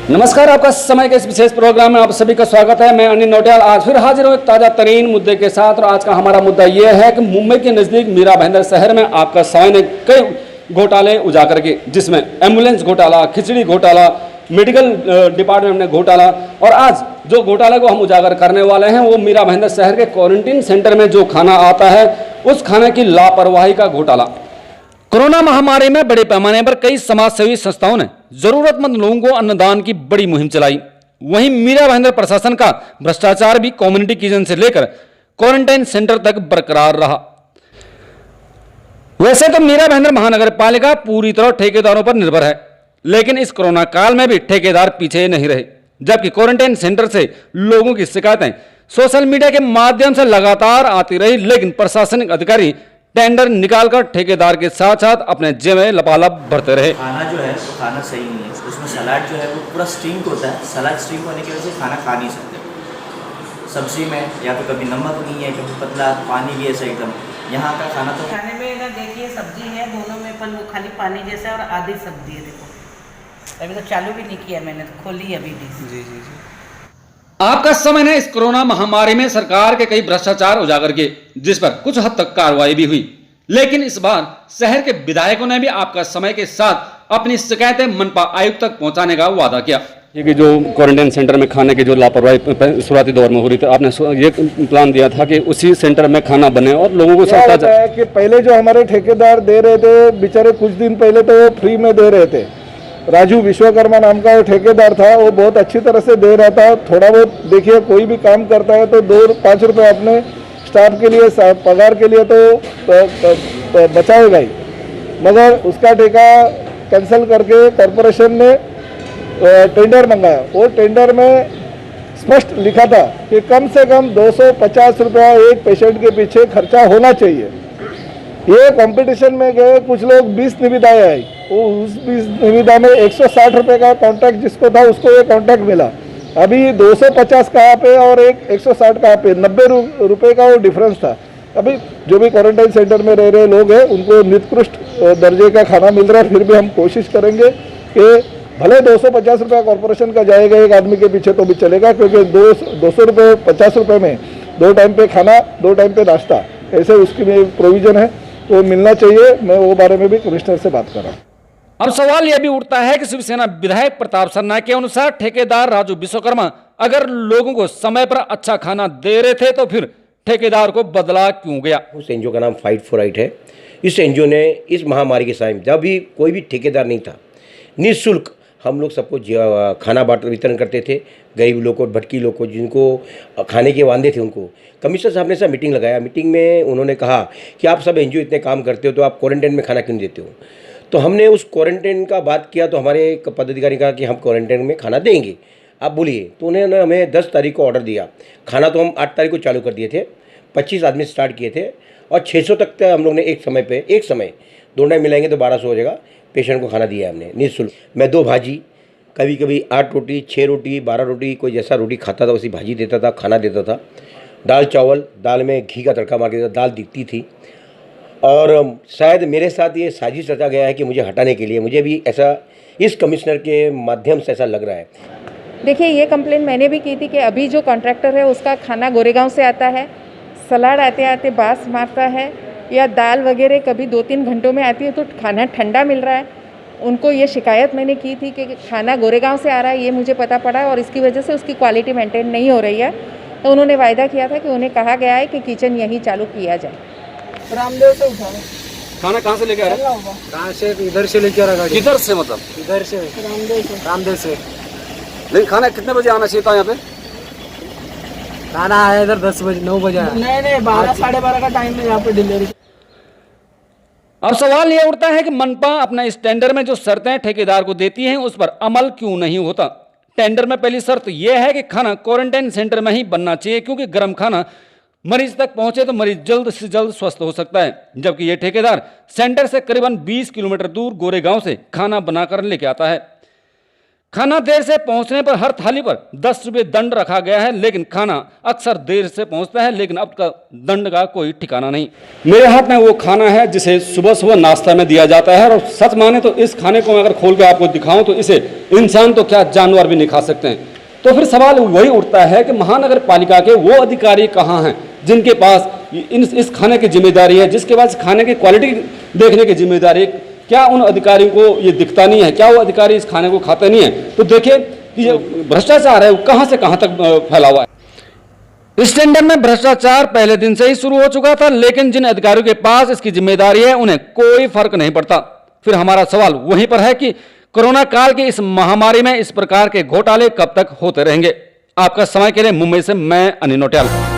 नमस्कार, आपका समय के इस विशेष प्रोग्राम में आप सभी का स्वागत है। मैं अनिल नौटियाल आज फिर हाजिर हूँ एक ताज़ा तरीन मुद्दे के साथ। और आज का हमारा मुद्दा यह है कि मुंबई के नज़दीक मीरा भाईंदर शहर में आपका समय ने कई घोटाले उजागर किए, जिसमें एम्बुलेंस घोटाला, खिचड़ी घोटाला, मेडिकल डिपार्टमेंट में घोटाला। और आज जो घोटाले को हम उजागर करने वाले हैं वो मीरा भाईंदर शहर के क्वारंटीन सेंटर में जो खाना आता है उस खाने की लापरवाही का घोटाला। कोरोना महामारी में बड़े पैमाने पर कई समाजसेवी संस्थाओं ने जरूरतमंद लोगों को अन्नदान की बड़ी मुहिम चलाई। वहीं मीरा भाईंदर प्रशासन का भ्रष्टाचार भी कम्युनिटी किचन से लेकर क्वारंटाइन सेंटर तक बरकरार रहा। वैसे तो मीरा भाईंदर महानगर पालिका पूरी तरह ठेकेदारों पर निर्भर है, लेकिन इस कोरोना काल में भी ठेकेदार पीछे नहीं रहे। जबकि क्वारंटाइन सेंटर से लोगों की शिकायतें सोशल मीडिया के माध्यम से लगातार आती रही, लेकिन प्रशासनिक अधिकारी टेंडर निकालकर ठेकेदार के साथ साथ अपने जेब में लपालप भरते रहे। खाना जो है वो खाना सही नहीं है। उसमें सलाद जो है वो पूरा स्टीम्ड होता है। सलाद स्टीम होने की वजह से खाना खा नहीं सकते। सब्जी में या तो कभी नमक नहीं है, कभी पतला, पानी भी ऐसा एकदम। यहाँ का खाना तो खाने में ना देखिए सब्जी है दोनों में, पर वो खाली पानी जैसा है और आधी सब्जी है। देखो अभी तो चालू भी नहीं किया मैंने, तो खोली अभी डिश। जी जी जी। आपका समय ने इस कोरोना महामारी में सरकार के कई भ्रष्टाचार उजागर किए, जिस पर कुछ हद तक कार्रवाई भी हुई। लेकिन इस बार शहर के विधायकों ने भी आपका समय के साथ अपनी शिकायतें मनपा आयुक्त तक पहुंचाने का वादा किया। ये जो क्वारंटाइन सेंटर में खाने की जो लापरवाही शुरुआती दौर में हो रही थी, आपने ये प्लान दिया था कि उसी सेंटर में खाना बने और लोगों को क्या होता है कि पहले जो हमारे ठेकेदार दे रहे थे बेचारे, कुछ दिन पहले तो वो फ्री में दे रहे थे। राजू विश्वकर्मा नाम का वो ठेकेदार था, वो बहुत अच्छी तरह से दे रहा था। थोड़ा बहुत देखिए, कोई भी काम करता है तो 2-5 रुपये अपने स्टाफ के लिए, पगार के लिए तो बचाएगा ही। मगर उसका ठेका कैंसिल करके कॉरपोरेशन ने टेंडर मंगाया। वो टेंडर में स्पष्ट लिखा था कि कम से कम 250 रुपया एक पेशेंट के पीछे खर्चा होना चाहिए। ये कंपटीशन में गए कुछ लोग 20 निविदाएं आई, वो उस 20 निविदा में 160 रुपये का कॉन्ट्रैक्ट जिसको था उसको ये कॉन्ट्रैक्ट मिला। अभी 250 कहाँ पे और 160 कहाँ पे, 90 रुपये का वो डिफरेंस था। अभी जो भी क्वारंटाइन सेंटर में रह रहे लोग हैं उनको निकृष्ट दर्जे का खाना मिल रहा है। फिर भी हम कोशिश करेंगे कि भले 250 रुपया कॉरपोरेशन का जाएगा एक आदमी के पीछे तो भी चलेगा, क्योंकि 200 रुपये 50 रुपये में 2 टाइम पे खाना 2 टाइम पे नाश्ता, ऐसे उसकी भी प्रोविज़न है, वो मिलना चाहिए। मैं वो बारे में भी कमिश्नर से बात कर रहा हूँ। अब सवाल यह भी उठता है कि शिवसेना विधायक प्रताप सरना के अनुसार ठेकेदार राजू विश्वकर्मा अगर लोगों को समय पर अच्छा खाना दे रहे थे तो फिर ठेकेदार को बदला क्यों गया? उस एनजीओ का नाम फाइट फॉर राइट है। इस एनजीओ ने इस महामारी के समय जब भी कोई भी ठेकेदार नहीं था, निःशुल्क हम लोग सबको खाना बांट वितरण करते थे। गरीब लोग को, भटकी लोग को, जिनको खाने के वांदे थे, उनको कमिश्नर साहब ने सब मीटिंग लगाया। मीटिंग में उन्होंने कहा कि आप सब एनजीओ इतने काम करते हो तो आप क्वारंटाइन में खाना क्यों नहीं देते हो? तो हमने उस क्वारंटाइन का बात किया तो हमारे एक पदाधिकारी कहा कि हम क्वारंटाइन में खाना देंगे, आप बोलिए। तो उन्होंने हमें 10 तारीख को ऑर्डर दिया। खाना तो हम 8 तारीख को चालू कर दिए थे, 25 आदमी स्टार्ट किए थे और 600 तक हम लोग ने एक समय 2 टाइम मिलाएंगे तो 1200 हो जाएगा। पेशेंट को खाना दिया हमने निःशुल्क। मैं 2 भाजी, कभी कभी 8 रोटी, 6 रोटी, 12 रोटी, कोई जैसा रोटी खाता था वैसी भाजी देता था, खाना देता था। दाल चावल, दाल में घी का तड़का मार के देता, दाल दिखती थी। और शायद मेरे साथ ये साजिश रचा गया है कि मुझे हटाने के लिए, मुझे भी ऐसा इस कमिश्नर के माध्यम से ऐसा लग रहा है। देखिए, ये कंप्लेंट मैंने भी की थी कि अभी जो कॉन्ट्रैक्टर है उसका खाना गोरेगांव से आता है, सलाद आते आते बास मारता है, या दाल वगैरह कभी 2-3 घंटों में आती है तो खाना ठंडा मिल रहा है। उनको ये शिकायत मैंने की थी कि खाना गोरेगांव से आ रहा है, ये मुझे पता पड़ा और इसकी वजह से उसकी क्वालिटी मेंटेन नहीं हो रही है। तो उन्होंने वायदा किया था कि उन्हें कहा गया है कि किचन यहीं चालू किया जाए। रामदेव से उठा खाना कहाँ से लेके आ रहे हैं? कहाँ से? इधर से लेके आ रहा गाड़ी। किधर से? मतलब इधर से, रामदेव से। लेकिन खाना कितने बजे आना चाहिए था यहाँ पे? खाना आया इधर 10 बजे, 9 बजे। नहीं 12 साढ़े 12 का टाइम है यहाँ पे डिलीवरी। अब सवाल यह उठता है कि मनपा अपना इस टेंडर में जो शर्तें ठेकेदार को देती हैं उस पर अमल क्यों नहीं होता? टेंडर में पहली शर्त यह है कि खाना क्वारंटाइन सेंटर में ही बनना चाहिए, क्योंकि गर्म खाना मरीज तक पहुंचे तो मरीज जल्द से जल्द स्वस्थ हो सकता है। जबकि यह ठेकेदार सेंटर से करीबन 20 किलोमीटर दूर गोरेगांव से खाना बनाकर लेके आता है। खाना देर से पहुंचने पर हर थाली पर 10 रुपये दंड रखा गया है, लेकिन खाना अक्सर देर से पहुंचता है, लेकिन अब का दंड का कोई ठिकाना नहीं। मेरे हाथ में वो खाना है जिसे सुबह सुबह नाश्ता में दिया जाता है, और सच माने तो इस खाने को मैं अगर खोल के आपको दिखाऊं तो इसे इंसान तो क्या जानवर भी नहीं खा सकते हैं। तो फिर सवाल वही उठता है कि महानगर पालिका के वो अधिकारी कहाँ हैं जिनके पास इस खाने की जिम्मेदारी है, जिसके पास खाने की क्वालिटी देखने की जिम्मेदारी है। क्या उन अधिकारियों को ये दिखता नहीं है? क्या वो अधिकारी इस खाने को खाते नहीं है? तो देखिए कि ये भ्रष्टाचार है वो कहां से कहां तक फैला हुआ है। इस टेंडर में भ्रष्टाचार पहले दिन से ही शुरू हो चुका था, लेकिन जिन अधिकारियों के पास इसकी जिम्मेदारी है उन्हें कोई फर्क नहीं पड़ता। फिर हमारा सवाल वहीं पर है कि कोरोना काल की इस महामारी में इस प्रकार के घोटाले कब तक होते रहेंगे? आपका समय के लिए मुंबई से मैं अनिल नौटियाल।